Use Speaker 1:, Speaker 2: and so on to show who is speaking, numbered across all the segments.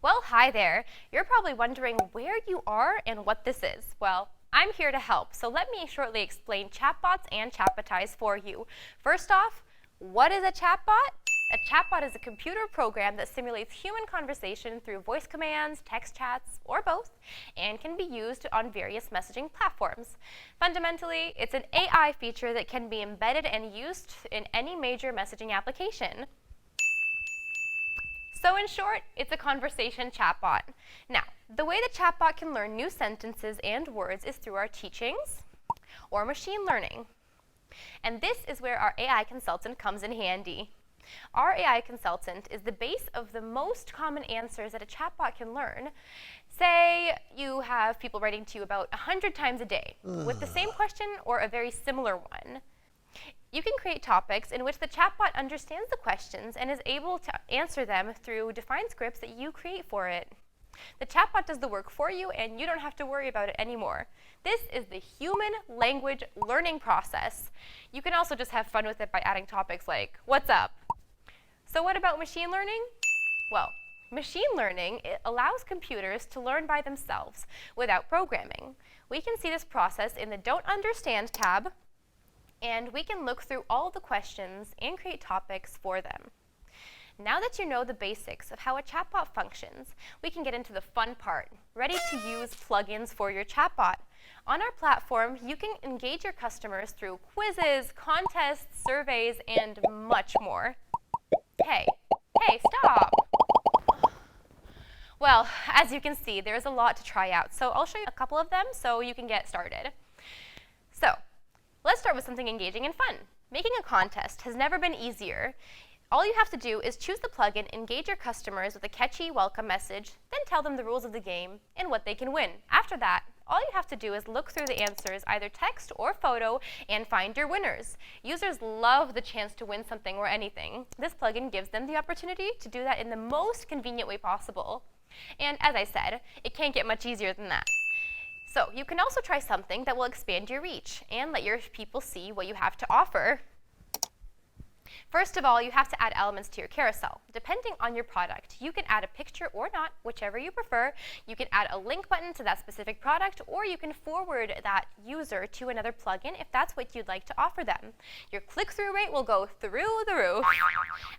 Speaker 1: Well, hi there. You're probably wondering where you are and what this is. Well, I'm here to help, so let me shortly explain chatbots and Chatbotise for you. First off, what is a chatbot? A chatbot is a computer program that simulates human conversation through voice commands, text chats, or both, and can be used on various messaging platforms. Fundamentally, it's an AI feature that can be embedded and used in any major messaging application. So in short, it's a conversation chatbot. Now, the way the chatbot can learn new sentences and words is through our teachings or machine learning. And this is where our AI consultant comes in handy. Our AI consultant is the base of the most common answers that a chatbot can learn. Say you have people writing to you about 100 times a day with the same question or a very similar one. You can create topics in which the chatbot understands the questions and is able to answer them through defined scripts that you create for it. The chatbot does the work for you, and you don't have to worry about it anymore. This is the human language learning process. You can also just have fun with it by adding topics like, "What's up?" So what about machine learning? Well, machine learning allows computers to learn by themselves without programming. We can see this process in the Don't Understand tab, and we can look through all the questions and create topics for them. Now that you know the basics of how a chatbot functions, we can get into the fun part, ready to use plugins for your chatbot. On our platform, you can engage your customers through quizzes, contests, surveys, and much more. Hey, stop! Well, as you can see, there's a lot to try out, so I'll show you a couple of them so you can get started. So, let's start with something engaging and fun. Making a contest has never been easier. All you have to do is choose the plugin, engage your customers with a catchy welcome message, then tell them the rules of the game and what they can win. After that, all you have to do is look through the answers, either text or photo, and find your winners. Users love the chance to win something or anything. This plugin gives them the opportunity to do that in the most convenient way possible. And as I said, it can't get much easier than that. So you can also try something that will expand your reach and let your people see what you have to offer. First of all, you have to add elements to your carousel. Depending on your product, you can add a picture or not, whichever you prefer. You can add a link button to that specific product, or you can forward that user to another plugin if that's what you'd like to offer them. Your click-through rate will go through the roof.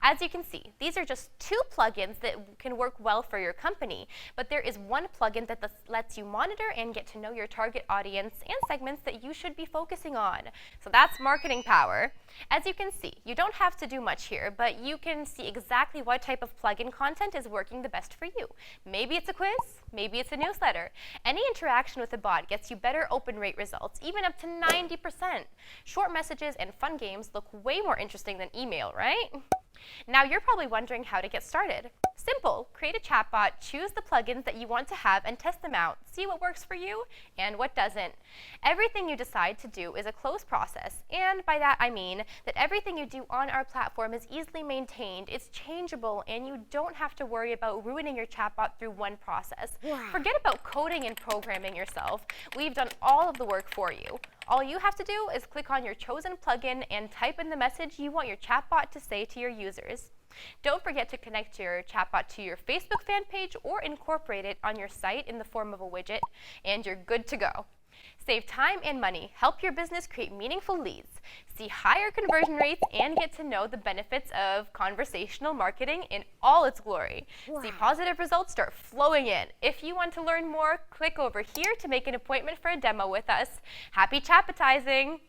Speaker 1: As you can see, these are just two plugins that can work well for your company, but there is one plugin that lets you monitor and get to know your target audience and segments that you should be focusing on. So that's marketing power. As you can see, you don't have to do much here, but you can see exactly what type of plugin content is working the best for you. Maybe it's a quiz, maybe it's a newsletter. Any interaction with the bot gets you better open rate results, even up to 90%. Short messages and fun games look way more interesting than email, right? Now you're probably wondering how to get started. Simple. Create a chatbot, choose the plugins that you want to have, and test them out. See what works for you and what doesn't. Everything you decide to do is a closed process, and by that I mean that everything you do on our platform is easily maintained, it's changeable, and you don't have to worry about ruining your chatbot through one process.
Speaker 2: Wow.
Speaker 1: Forget about coding and programming yourself. We've done all of the work for you. All you have to do is click on your chosen plugin and type in the message you want your chatbot to say to your users. Don't forget to connect your chatbot to your Facebook fan page or incorporate it on your site in the form of a widget, and you're good to go. Save time and money, help your business create meaningful leads, see higher conversion rates, and get to know the benefits of conversational marketing in all its glory.
Speaker 2: Wow.
Speaker 1: See positive results start flowing in. If you want to learn more, click over here to make an appointment for a demo with us. Happy chatbotizing!